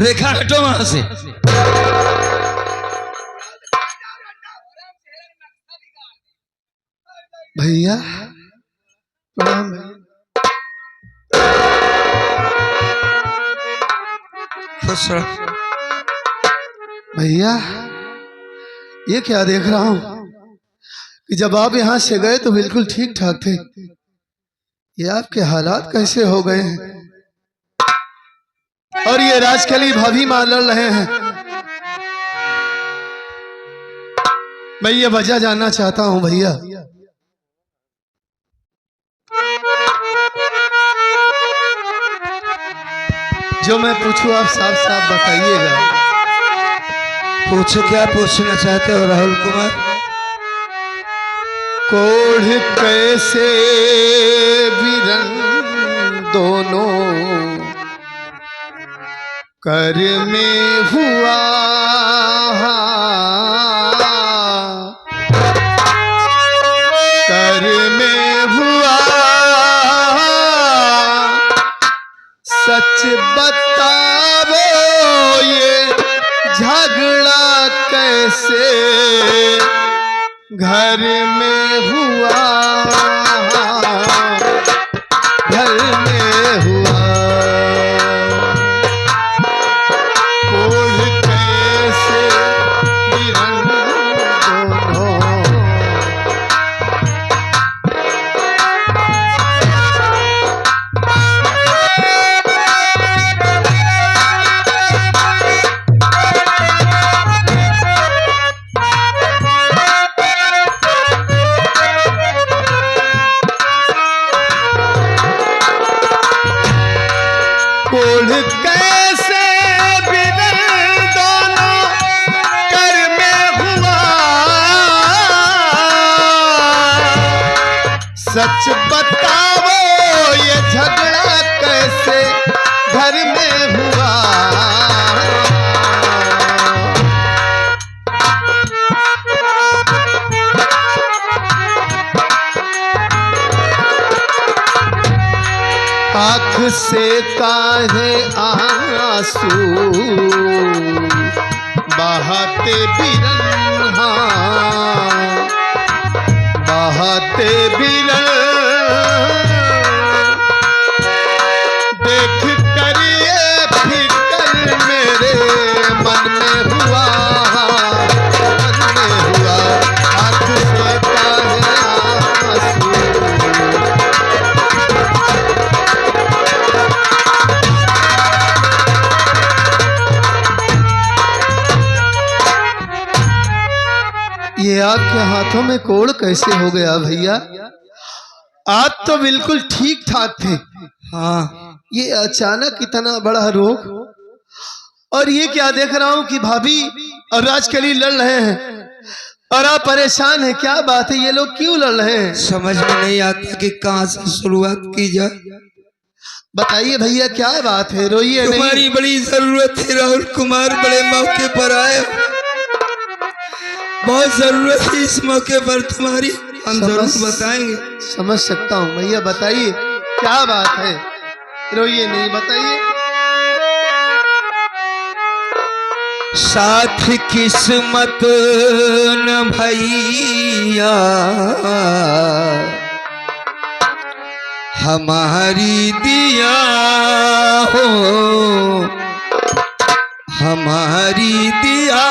रेखा हटो वहां से। भैया प्रणाम। भैया ये क्या देख रहा हूं कि जब आप यहां से गए तो बिल्कुल ठीक ठाक थे, ये आपके हालात कैसे हो गए हैं? और ये राजकली भाभी मां लड़ रहे हैं। मैं ये वजह जानना चाहता हूं भैया। जो मैं पूछूं आप साफ साफ बताइएगा। पूछो, क्या पूछना चाहते हो राहुल कुमार? कोढ़ कैसे बिरन दोनों कर में हुआ, कर में हुआ, सच बताओ ये झगड़ा कैसे घर में हुआ, घर में हुआ। कोढ़ कैसे बिरन दोनों, कोढ़ कैसे बिरन दोनों कर में हुआ, सच बताओ ये झगड़ा कैसे घर में हुआ। आँख से काहे आंसू बहाते बिरन, हाँ बहाते बिरन, देख कर ये फिकर मेरे मन में हुआ, मन में हुआ। आँख से काहे आंसू, ये आपके हाथों में कोढ़ कैसे हो गया भैया? आप तो बिल्कुल ठीक ठाक थे। हाँ, ये अचानक इतना बड़ा रोग। और ये क्या देख रहा हूँ कि भाभी और राजकली लड़ रहे हैं और आप परेशान हैं। क्या बात है, ये लोग क्यों लड़ रहे हैं? समझ में नहीं आता कि कहाँ से शुरुआत की जाए। बताइए भैया क्या बात है, रोइए नहीं। तुम्हारी बड़ी जरूरत है राहुल कुमार, बड़े मौके पर आए, बहुत जरूरत है इस मौके पर तुम्हारी, हम जरूर बताएंगे। समझ सकता हूँ भैया, बताइए क्या बात है, रोइए नहीं, बताइए। साथ किस्मत न भैया हमारी दिया हो, हमारी दिया,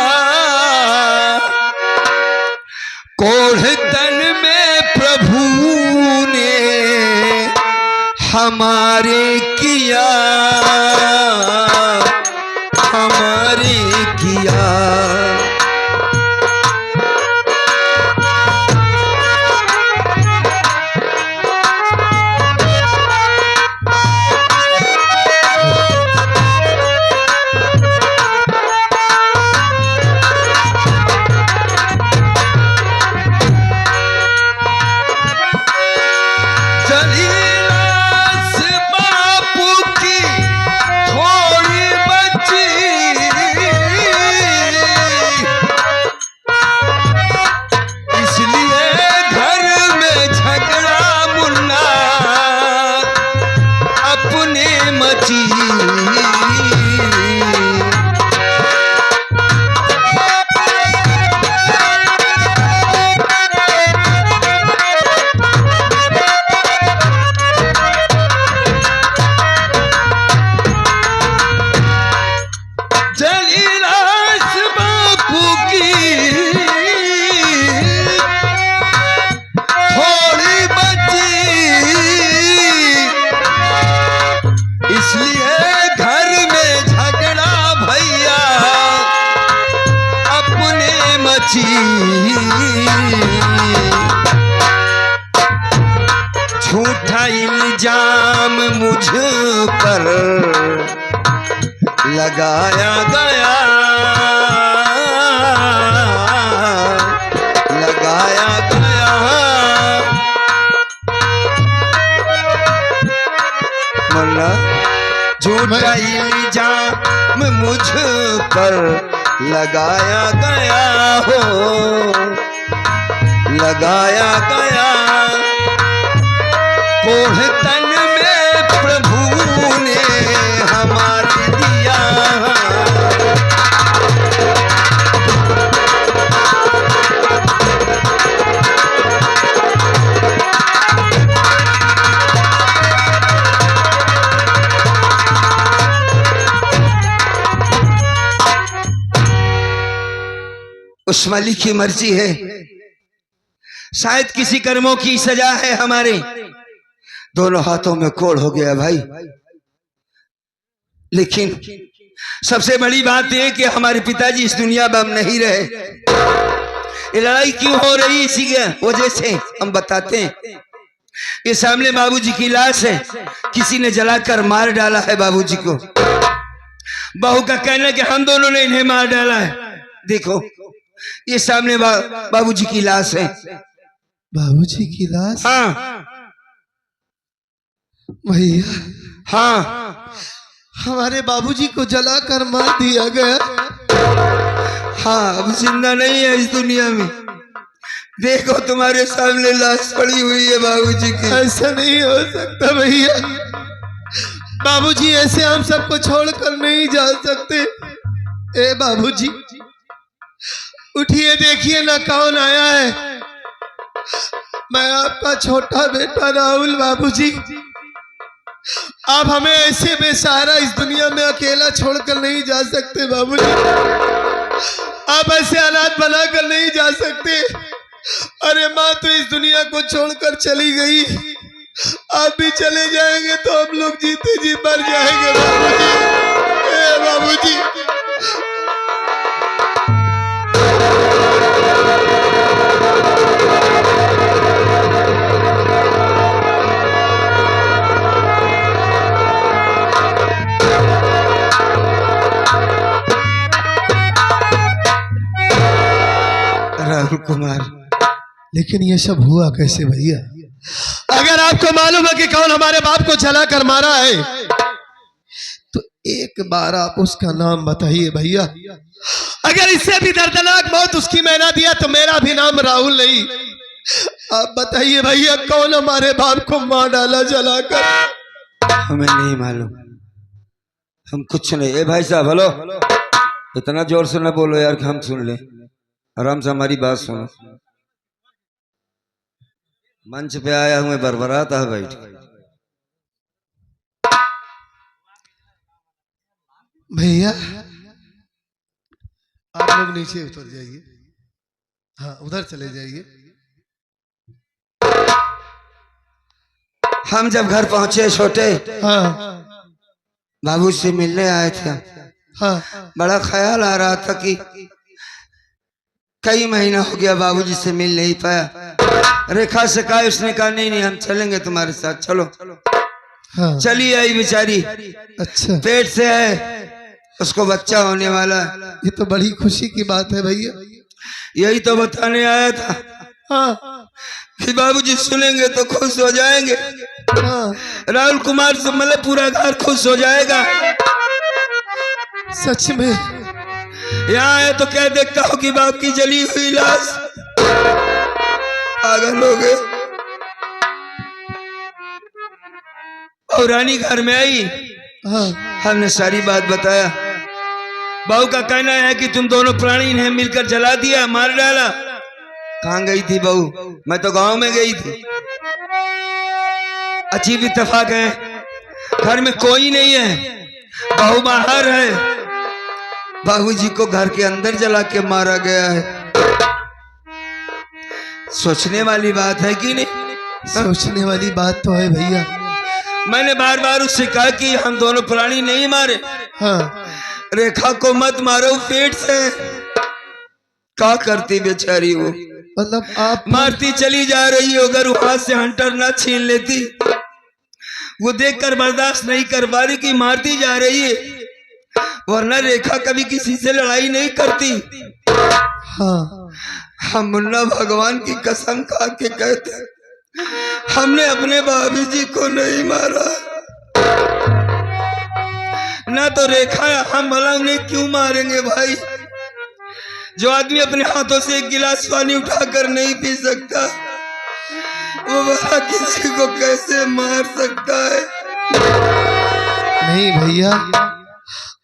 कोढ़ तन में प्रभु ने हमारे किया, हमारे किया। मुझ पर लगाया गया, लगाया गया। मल्ला झूठा इल्जाम मुझ पर लगाया गया हो, लगाया गया। कोढ़ तन में प्रभु ने हमारे दिया, उस मालिक की मर्जी है। शायद किसी कर्मों की सजा है हमारे। दोनों हाथों में कोढ़ हो गया भाई, लेकिन सबसे बड़ी बात यह कि हमारे पिताजी इस दुनिया में अब नहीं रहे। ये लड़ाई क्यों हो रही, इसी के वजह से हम बताते हैं। ये सामने बाबूजी की लाश है, किसी ने जलाकर मार डाला है बाबूजी को। बहू का कहना है कि हम दोनों ने इन्हें मार डाला है। देखो ये सामने बाबूजी की लाश है। बाबूजी की लाश? हाँ भैया, हाँ हमारे बाबूजी को जलाकर मार दिया गया। हाँ, अब जिंदा नहीं है इस दुनिया में। देखो तुम्हारे सामने लाश पड़ी हुई है बाबूजी की। ऐसा नहीं हो सकता भैया, बाबूजी ऐसे हम सबको छोड़कर नहीं जा सकते। ए बाबूजी उठिए, देखिए ना कौन आया है। मैं आपका छोटा बेटा राहुल। बाबूजी आप हमें ऐसे बेसहारा इस दुनिया में अकेला छोड़कर नहीं जा सकते। बाबूजी आप ऐसे हालात बनाकर नहीं जा सकते। अरे माँ तो इस दुनिया को छोड़कर चली गई, आप भी चले जाएंगे तो हम लोग जीते जी मर जाएंगे। बाबूजी, बाबूजी राहुल कुमार, लेकिन ये सब हुआ कैसे भैया? अगर आपको मालूम है कि कौन हमारे बाप को जला कर मारा है तो एक बार आप उसका नाम बताइए भैया। अगर इससे भी दर्दनाक मौत उसकी मैं ना दिया तो मेरा भी नाम राहुल नहीं। आप बताइए भैया, कौन हमारे बाप को मार डाला जलाकर? हमें नहीं मालूम, हम कुछ नहीं। ए भाई साहब, हेलो, इतना जोर से न बोलो यार कि हम सुन लें। आराम से हमारी बात सुनो। मंच पे आया हूँ मैं, बरबराता है बैठ। भैया आप लोग नीचे उतर जाइए। हाँ, उधर चले जाइए। हम जब घर पहुंचे छोटे, हाँ बाबू से मिलने आए थे। हाँ, बड़ा ख्याल आ रहा था कि कई महीना हो गया बाबूजी से मिल नहीं पाया। रेखा से कहा, उसने कहा नहीं नहीं हम चलेंगे तुम्हारे साथ, चलो। हाँ। चली आई बेचारी, अच्छा, पेट से है, उसको बच्चा होने वाला। ये तो बड़ी खुशी की बात है भैया। यही तो बताने आया था। हाँ कि बाबूजी सुनेंगे तो खुश हो जाएंगे। हाँ, राहुल कुमार से मतलब पूरा घर खुश हो जाएगा। सच में यहाँ है तो क्या देखता हो कि बाप की जली हुई लाश। पागल हो गए। और रानी घर में आई, हाँ। हमने सारी बात बताया। बहू का कहना है कि तुम दोनों प्राणी ने मिलकर जला दिया, मार डाला। कहाँ गई थी बहू? मैं तो गांव में गई थी। अजीब इत्तेफाक है, घर में कोई नहीं है, बहू बाहर है। बाबूजी को घर के अंदर जला के मारा गया है। सोचने वाली बात है कि नहीं? सोचने वाली बात तो है भैया। मैंने बार बार उससे कहा कि हम दोनों प्राणी नहीं मारे। हाँ। रेखा को मत मारो, पेट से। क्या करती बेचारी वो? मतलब आप मारती चली जा रही हो। अगर वहां से हंटर ना छीन लेती, वो देखकर बर्दाश्त नहीं कर पा रही कि मारती जा रही है, वरना रेखा कभी किसी से लड़ाई नहीं करती। हाँ हम मुन्ना भगवान की कसम खा के कहते हैं, हमने अपने भाभी जी को नहीं मारा। ना तो रेखा हम भला उन्हें क्यों मारेंगे भाई? जो आदमी अपने हाथों से एक गिलास पानी उठाकर नहीं पी सकता, वो भला किसी को कैसे मार सकता है? नहीं भैया,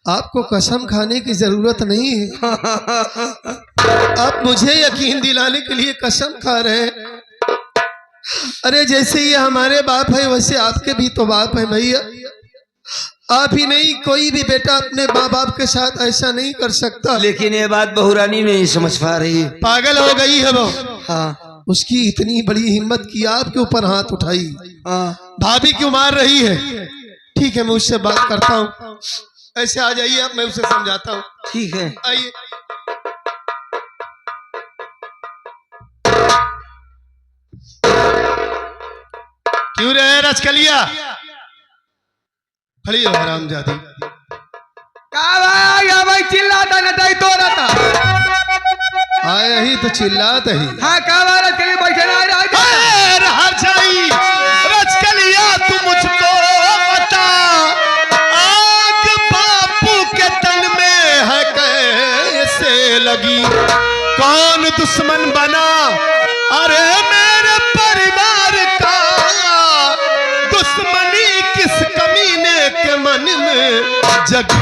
आपको कसम खाने की जरूरत नहीं है। आप मुझे यकीन दिलाने के लिए कसम खा रहे हैं। अरे जैसे ये हमारे बाप है वैसे आपके भी तो बाप है भैया। आप ही नहीं, कोई भी बेटा अपने माँ बाप के साथ ऐसा नहीं कर सकता। लेकिन ये बात बहुरानी नहीं समझ पा रही है। पागल हो गई है वो। हाँ, उसकी इतनी बड़ी हिम्मत की आपके ऊपर हाथ उठाई। हाँ, भाभी क्यों मार रही है? ठीक है, मैं उससे बात करता हूँ। ऐसे आ जाइए आप, मैं उसे समझाता हूँ। ठीक है। आइए। क्यों रहे रचकलिया? खड़ी हो हरामजादी। भाई चिल्लाता नटाई तो रहता। आए ही तो चिल्लाते ही। हाँ, रचकलिया बैठे ना रजाई रचकलिया, तू मुझको बता, आग बापू के तन में है कैसे लगी? कौन दुश्मन बना अरे मेरे परिवार का? दुश्मनी किस कमीने के मन में जग?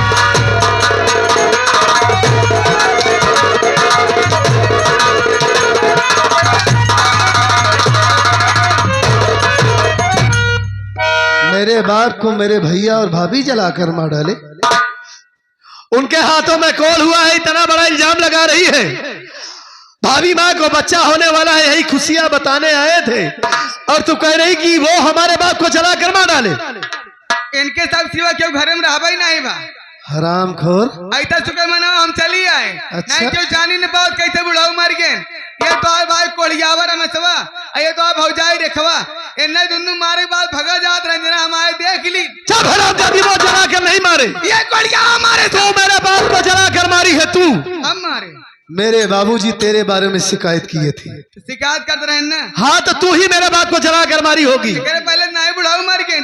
मेरे बाप को मेरे भैया और भाभी जलाकर मार डाले। उनके हाथों में कॉल हुआ है, इतना बड़ा इल्जाम लगा रही है। भाभी माँ को बच्चा होने वाला है, यही खुशियां बताने आए थे, और तू कह रही कि वो हमारे बाप को जलाकर मार डाले। इनके सब सिवा क्यों घर में रहा ही नहीं बा? हरामखोर। ऐसा चुके मना हम चली आए। अच्छा? नहीं क्यों जानी ने बात कैसे बुढ़ाऊ मर गए? ये तो आए भाई कोलियावर में सवा, ये तो आप भौजाई रेखवा, इन्ने दुन्नु मारे बाद भगा जात रंजना हमारे देख ली। चल हरामजादी, वो जला कर नहीं मारे, ये कोलिया मारे। तू मेरे बाप को जला कर मारी है। तू हम मारे? मेरे बाबूजी तेरे बारे में शिकायत किए थे। शिकायत करते रहे ना? हाँ, तो तू ही मेरे बाप को जला कर मारी होगी। पहले नहीं बुढ़ाऊ मर गए,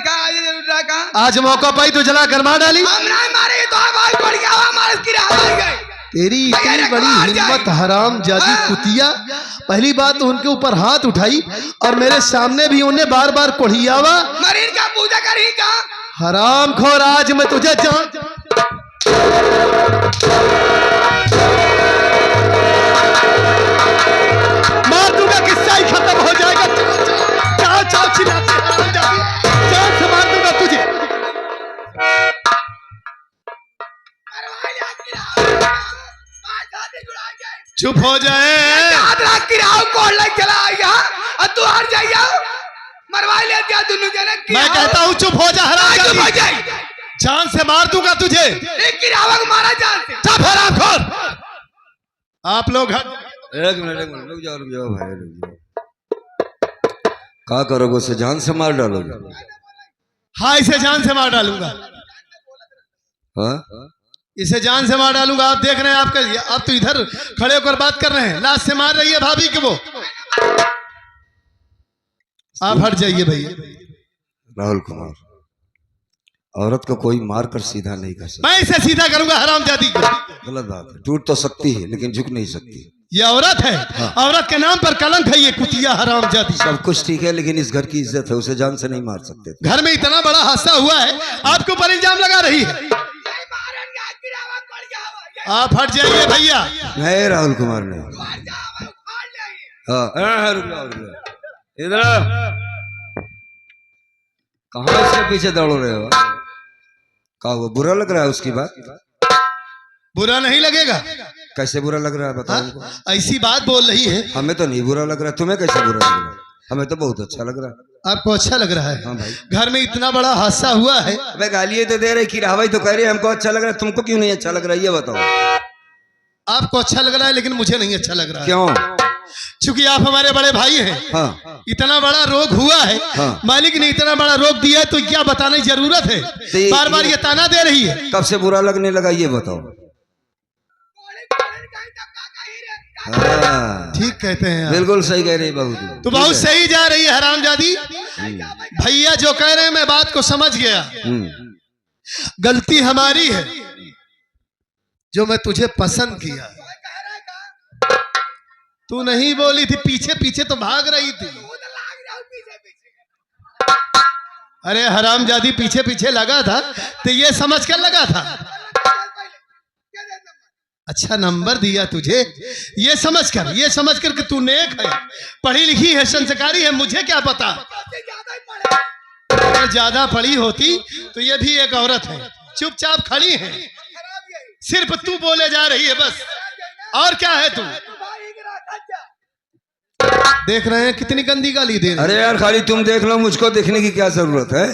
आज मौका पाई तो जला कर मार डाली। हम नहीं मारे तो भाई कोलिया हमारे गए। तेरी इतनी बड़ी हिम्मत हरामजादी कुतिया! पहली बात तो उनके ऊपर हाथ उठाई, और मेरे सामने भी उन्हें बार बार कोढ़ियावा। मरीन का पूजा करी का? हरामखोर, आज मैं तुझे जान मार दूंगा, किस्सा ही खत्म हो जाएगा। चाव चाव चिल्लाते हरामजादी, जान से मार दूंगा तुझे। चुप हो जाए। मैं कहता हूँ चुप हो जा हरामजादी, जान से मार दूंगा तुझे। मारा जान से। चुप हरामखोर। आप लोग एक मिनट रुक जाओ भाई, रुक जाओ। क्या करोगे उसे? जान से मार डालोगे? हाँ, इसे जान से मार डालूंगा। हाँ? इसे जान से मार डालूंगा। आप देख रहे हैं, आप तो इधर खड़े होकर बात कर रहे हैं, लाश से मार रही है भाभी के वो। आप हट जाइए भैया। राहुल कुमार, औरत को कोई मार कर सीधा नहीं कर सकता। मैं इसे सीधा करूंगा हरामजादी को। गलत बात है, टूट तो सकती है लेकिन झुक नहीं सकती। ये औरत है। हाँ। औरत के नाम पर कलंक है ये कुतिया हरामजादी। सब कुछ ठीक है, लेकिन इस घर की इज्जत है, उसे जान से नहीं मार सकते। घर में इतना बड़ा हादसा हुआ है, आपके ऊपर इल्जाम लगा रही है। आप हट जाइए भैया। नहीं राहुल कुमार ने। हाँ, रुक जाओ इधर। कहाँ इसके पीछे दौड़ रहे हो? कहा वो बुरा लग रहा है उसकी बात? बुरा नहीं लगेगा। कैसे बुरा लग रहा है बताओ? हाँ? ऐसी बात बोल रही है। हमें तो नहीं बुरा लग रहा, तुम्हें कैसे बुरा लग रहा है? हमें तो बहुत अच्छा लग रहा है। आपको अच्छा लग रहा है? हाँ भाई। घर में इतना बड़ा हादसा हुआ है। अबे गालियां तो दे रहे कि रावई तो कह रही है हमको अच्छा लग रहा है, तुमको क्यों नहीं अच्छा लग रहा है ये बताओ? आपको अच्छा लग रहा है लेकिन मुझे नहीं अच्छा लग रहा है। क्यों? चूंकि आप हमारे बड़े भाई हैं, हाँ इतना बड़ा रोग हुआ है, हाँ। मालिक ने इतना बड़ा रोग दिया है, तो क्या बताने की जरूरत है? ये- बार बार ये ताना दे रही है। कब से बुरा लगने लगा ये बताओ। हाँ ठीक कहते हैं आप। बिल्कुल सही कह रही है बहू जी। तो बहुत सही जा रही है हरामजादी। भैया जो कह रहे हैं मैं बात को समझ गया। गलती हमारी है जो मैं तुझे पसंद किया। तू नहीं बोली थी, पीछे पीछे तो भाग रही थी। अरे हरामजादी पीछे पीछे लगा था तो ये समझ कर लगा था। अच्छा नंबर दिया तुझे, ये समझ कर कि तू नेक है, पढ़ी लिखी है, संस्कारी है। मुझे क्या पता, अगर ज्यादा पढ़ी होती तो ये भी एक औरत है, चुपचाप खड़ी है, सिर्फ तू बोले जा रही है बस। और क्या है तू? देख रहे हैं कितनी गंदी गाली दे रहे हैं। अरे यार खाली तुम देख लो, मुझको देखने की क्या जरूरत है?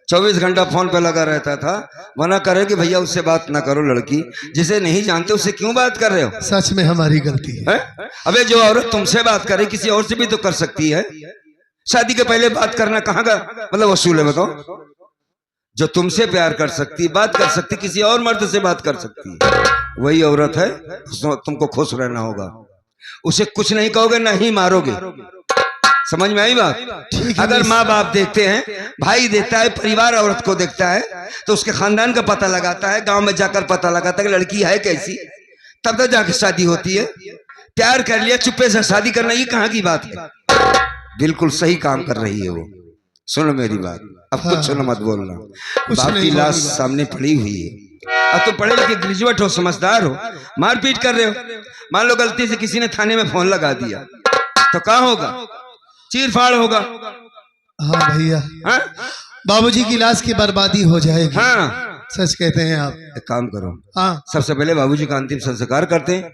24 घंटा फोन पे लगा रहता था। मना करे कि भैया उससे बात ना करो, लड़की जिसे नहीं जानते उससे क्यों बात कर रहे हो? सच में हमारी गलती है। अबे जो औरत तुमसे बात करे किसी और से भी तो कर सकती है। शादी के पहले बात करना कहाँ का मतलब वसूल है बताओ? जो तुमसे प्यार कर सकती, बात कर सकती, किसी और मर्द से बात कर सकती वही औरत है। तुमको खुश रहना होगा। उसे कुछ नहीं कहोगे, ना ही मारोगे। समझ में आई बात? अगर माँ बाप देखते हैं, भाई देखता है, परिवार औरत को देखता है, तो उसके खानदान का पता लगाता है, गांव में जाकर पता लगाता है कि लड़की है कैसी, तब तक जाकर शादी होती है। प्यार कर लिया, चुप्पे से शादी करना, ये कहाँ की बात है? बिल्कुल सही काम कर रही है वो। सुनो मेरी बात, अब कुछ सुनो मत बोलना। बाप की लाश सामने पड़ी हुई है। अब तो पढ़े लिखे ग्रेजुएट हो, समझदार हो, मारपीट कर रहे हो। मान लो गलती से किसी ने थाने में फोन लगा दिया तो क्या होगा? चीर फाड़ होगा। हाँ भैया, हाँ? बाबूजी की लाश की बर्बादी हो जाएगी। हाँ सच कहते हैं आप। एक काम करो, हाँ, सबसे पहले बाबूजी का अंतिम संस्कार करते हैं,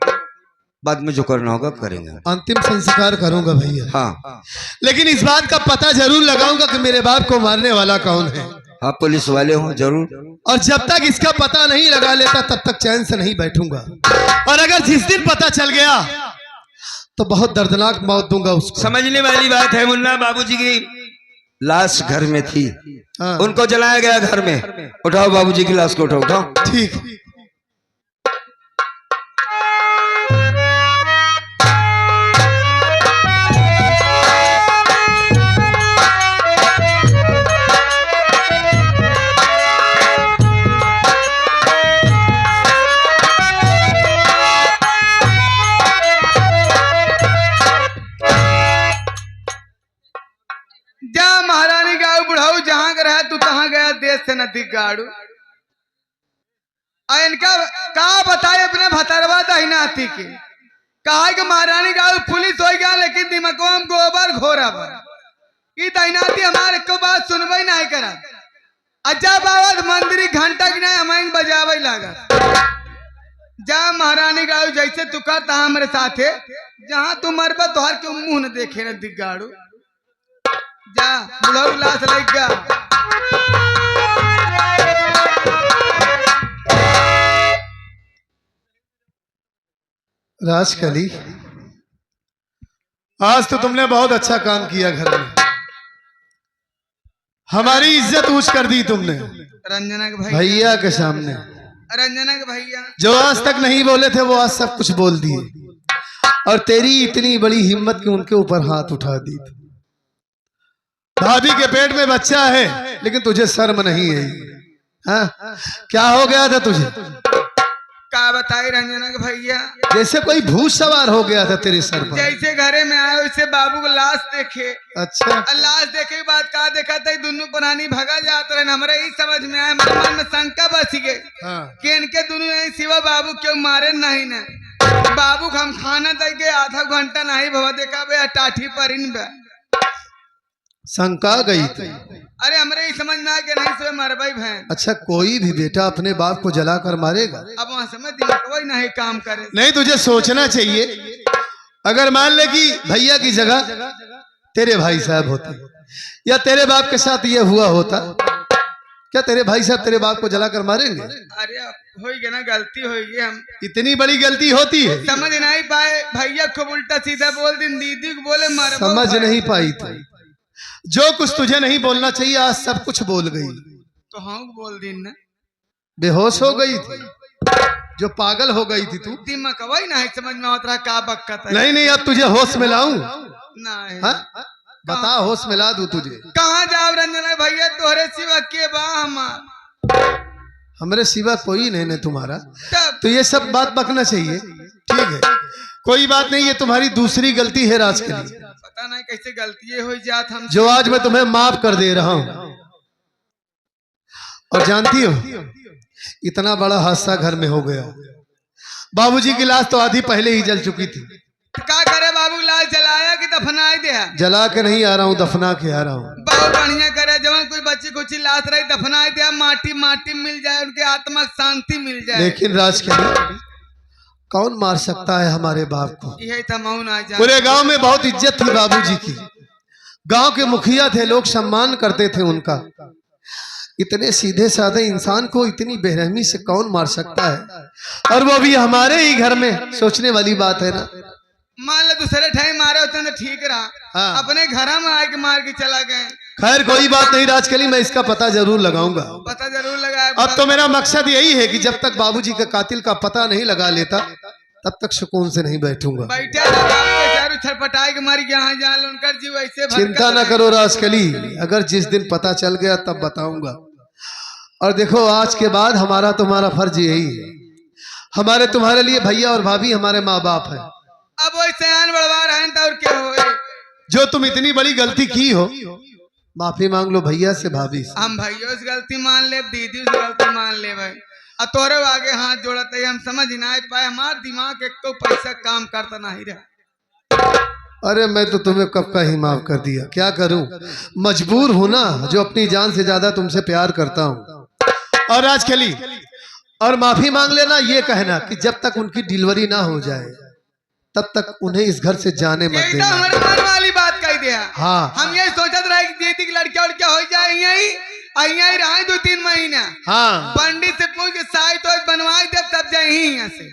बाद में जो करना होगा करेंगे। अंतिम संस्कार करूंगा भैया। हाँ लेकिन इस बात का पता जरूर लगाऊंगा कि मेरे बाप को मारने वाला कौन है। आप पुलिस वाले हो जरूर। और जब तक इसका पता नहीं लगा लेता तब तक चैन से नहीं बैठूंगा। और अगर जिस दिन पता चल गया तो बहुत दर्दनाक मौत दूंगा उसको। समझने वाली बात है मुन्ना। बाबूजी की लाश घर में थी, हाँ। उनको जलाया गया घर में। उठाओ बाबूजी की लाश को, उठाओ उठाओ। ठीक। जा महारानी गाड़ू बुढ़ाऊ जहां का रहा तू तहां गया, देश से नदी गाड़ू। इनका का बताए अपने भतरवा दहिनाती के कहा कि महारानी गाड़ू पुलिस हो गया, लेकिन दिमकवा में गोबर घोरा पर दहिनाती हमारे को बात सुनबे नहीं करा। अच्छा बाबा मंदिरी घंटा की नहीं हमें बजावे लगा। जा महारानी गाड़ू जैसे तू कर तहां हमारे साथ है, जहां तू मरबा तोहर के मुंह न देखे न दिख गाड़ू। जा बुढ़ऊ लाश लग गया। राजकली, आज तो तुमने बहुत अच्छा काम किया। घर में हमारी इज्जत ऊंच कर दी तुमने रंजना के भैया के सामने। रंजना के भैया जो आज तक नहीं बोले थे वो आज सब कुछ बोल दिए। और तेरी इतनी बड़ी हिम्मत कि उनके ऊपर हाथ उठा दी। भाभी के पेट में बच्चा है लेकिन तुझे शर्म नहीं है। हाँ? क्या हो गया था तुझे? का बताई रंजना के भैया, जैसे कोई भूत सवार हो गया था तेरे सर पर। जैसे घरे में आए वैसे बाबू को लाश देखे। अच्छा, लाश देखे के बाद का देखा था दोनों पुरानी भगा जाते रहे। हमारे ही समझ में आया, मेरे मन में शंका बच गई कि इनके दोनों यही सिवा बाबू क्यों मारे नहीं न। बाबू को हम खाना दे के आधा घंटा नहीं भवा देखा बे टाठी पर इन बे शंका गई थी। अरे हमारे ही समझ में आ गया नहीं से मर भाई बहन। अच्छा, कोई भी बेटा अपने बाप को जलाकर मारेगा? अब वहां समय दिमाग कोई नहीं काम करे। नहीं, तुझे सोचना चाहिए। अगर मान ले कि भैया की जगह तेरे भाई साहब होते या तेरे बाप के साथ ये हुआ होता, क्या तेरे भाई साहब तेरे बाप को जलाकर मारेंगे? अरे हो गया ना, गलती हो गई। हम इतनी बड़ी गलती होती है? समझ नहीं पाए, भैया खूब उल्टा सीधा बोल दिन, दीदी को बोले मार समझ नहीं पाई थी। जो कुछ तुझे नहीं बोलना चाहिए आज सब कुछ बोल गई। तो हाँ बोल दिन ना, बेहोश हो गई थी, जो पागल हो गई थी तू। दिमाग वही ना है, समझ में आता रहा का बक्कत है। नहीं नहीं, अब तुझे होश में लाऊं? नहीं हाँ? बता, होश में ला दूं तुझे? कहाँ जाओ रंजना भैया, तोहरे सिवा के बा हमार, हमरे सिवा कोई नहीं है तुम्हारा। तब तो ये सब बात बकना चाहिए, ठीक है, कोई बात नहीं। ये तुम्हारी दूसरी गलती है राज के लिए, पता नहीं कैसे गलती हो जात हम। जो आज मैं तुम्हें माफ कर दे रहा हूं। और जानती हो, इतना बड़ा हादसा घर में हो गया। बाबूजी की लाश तो आधी पहले ही जल चुकी थी। क्या करे बाबू, लाल जलाया कि दफनाए दिया? जला के नहीं आ रहा हूँ, दफना के आ रहा हूँ। बहुत बढ़िया करे, जब कोई बच्ची कुछ लाश रही दफनाए दिया, माटी माटी मिल जाए, उनके आत्मा को शांति मिल जाए। लेकिन राज के लिए कौन मार सकता है हमारे बाप को? यही था मऊन आ जा। पूरे गांव में बहुत इज्जत थी बाबूजी की, गांव के मुखिया थे, लोग सम्मान करते थे उनका। इतने सीधे साधे इंसान को इतनी बेरहमी से कौन मार सकता है? और वो भी हमारे ही घर में। सोचने वाली बात है ना। मान लो दूसरे ठाई मारे होते तो ठीक रहा, हाँ। अपने घर में आके मार के चला गए। खैर कोई बात नहीं राजकली, मैं इसका पता जरूर लगाऊंगा। पता जरूर लगाए। अब तो मेरा मकसद यही है कि जब तक बाबूजी का कातिल का पता नहीं लगा लेता तब तक सुकून से नहीं बैठूंगा। बैठे चारों छटपटाए के मर गया, जान उनका जीव ऐसे चिंता न करो राजकली, अगर जिस दिन पता चल गया तब बताऊंगा। और देखो, आज के बाद हमारा तुम्हारा फर्ज यही है, हमारे तुम्हारे लिए भैया और भाभी हमारे माँ बाप है। अब वो सयान बड़वा रहे तो और क्या होए? जो तुम इतनी बड़ी गलती की हो, माफी मांग लो भैया से, भाभी से। हम भैया से गलती मान ले, दीदी से गलती मान ले भाई। और तोरे आगे हाथ जोड़ते है, हम समझ नहीं पाए, हमारा दिमाग एक तो पैसा काम करता नहीं रहा। अरे मैं तो तुम्हें कब का ही माफ कर दिया, क्या करूं, मजबूर हूं ना, जो अपनी जान से ज्यादा तुमसे प्यार करता हूं। और राजकली, और माफी मांग लेना, ये कहना कि जब तक उनकी डिलीवरी ना हो जाए तब तक उन्हें इस घर से जाने मत देना। हमारे मन वाली बात कह दिया। हाँ, हम यही सोचते रहे कि दीदी की लड़कियां उड़किया हो जाए, यही रहा 2-3 महीना। हाँ, पंडित से पूछ के साई तो बनवाई दे, तब जाए यहाँ से।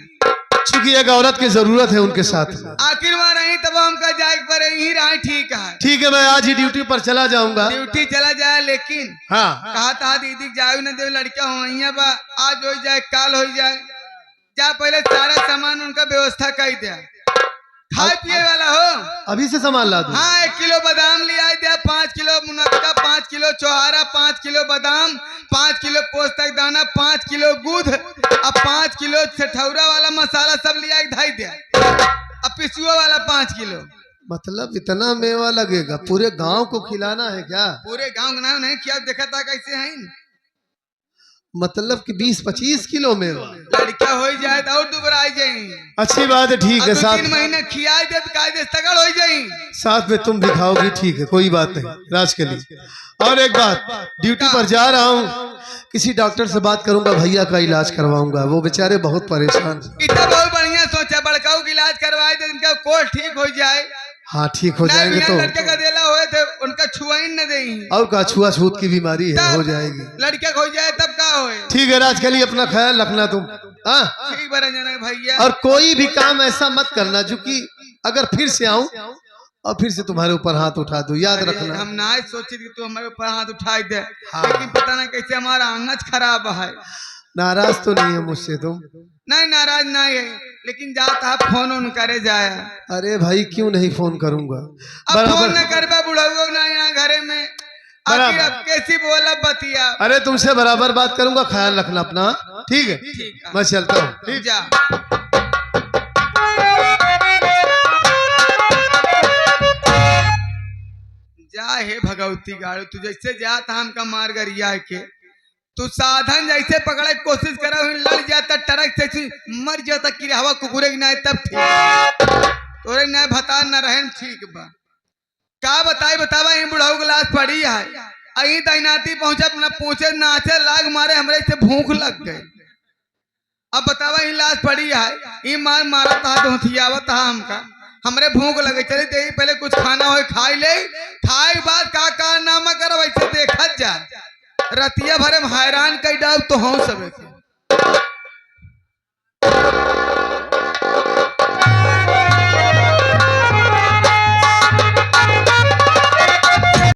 चूंकि एक औरत की जरूरत है उनके साथ। आखिर वहाँ रही तब हमका जाए पर यही रहा। ठीक है, ठीक है, मैं आज ही ड्यूटी पर चला जाऊंगा। ड्यूटी चला जाए, लेकिन हाँ, कहा था दीदी जाओ न दे, लड़कियां हो बा, आज हो जाए काल हो जाए, जा पहले सारा सामान उनका व्यवस्था कर दिया। खाए पिए वाला हो, अभी से सामान ला दूं। हाँ 1 किलो बादाम ले आए दिया, 5 किलो मुनक्का, 5 किलो चौहारा, 5 किलो बादाम, 5 किलो पोस्ता दाना, 5 किलो दूध, अब 5 किलो ठौरा वाला मसाला सब ले आए धाई दिया। अब पिसुआ वाला 5 किलो। मतलब इतना मेवा लगेगा? पूरे गांव को खिलाना है क्या? पूरे गांव का नाम नहीं किया, देखा था कैसे है। मतलब कि 20-25 किलो मेवा। लड़कियां हो जाए तो और दुबरा जाए। अच्छी बात है, ठीक है। 2-3 महीने खियाए दे तो कायदे तगड़ हो जाए। साथ में तुम भी खाओगी, ठीक है, कोई बात नहीं राजकली। और एक बात, ड्यूटी पर जा रहा हूँ, किसी डॉक्टर से बात करूंगा, भैया का इलाज करवाऊंगा, वो बेचारे बहुत परेशान। इतना बहुत बढ़िया सोचा, बड़काऊ का इलाज करवाए तो इनका कोल ठीक हो जाए। हाँ, ठीक हो जाएंगे तो। लड़के का देला हुए थे उनका छुआई न दे, और का छुआछूत की बीमारी है, हो जाएगी। लड़के हो जाए तब का होए। ठीक है राजकली, अपना ख्याल रखना तुम। हाँ, ठीक बरंजना भैया। और कोई भी काम ऐसा मत करना जो कि अगर फिर से आऊं और फिर से तुम्हारे ऊपर हाथ उठा दूं, याद रखना। हम ना सोचे कि तू हमारे ऊपर हाथ उठाई दे। हाँ। लेकिन पता नहीं कैसे हमारा अंगज खराब है। नाराज तो नहीं है मुझसे तुम? नहीं नाराज नहीं है, लेकिन जाता फोन उन करे जाए। अरे भाई क्यों नहीं फोन करूंगा? अब फोन न करबा बुढ़ाओ ना यहाँ घरे में, आखिर अब कैसी बोला बतिया। अरे तुमसे बराबर बात करूंगा, ख्याल रखना अपना, ठीक है? ठीक है, मैं चलता हूँ, ठीक? जा। जा हे भगवती गाड़ू, तू जैसे जा हम का मार गरिया के, तू साधन जैसे पकड़े कोशिश करा, लड़ जाता ट्रक से मर जाता, कि हवा कुकुरे की ना तब ठीक, तोरे न भता न रहे ठीक बा। का बतावा ये बुढ़ाऊ गिलास पड़ी है, अही तैनाती पहुंचा, अपना पूछे नाचे लाग मारे, हमरे से भूख लग गए। अब बतावा ये लाश पड़ी है, ये मार मारा था, धोथियावा था हमका, हमरे भूख लगे, चले दे पहले कुछ खाना हो खाई ले, खाए के बाद का कारनामा कर वैसे देखा जाए। रतिया भरे हैरान कई डाल तो हम सब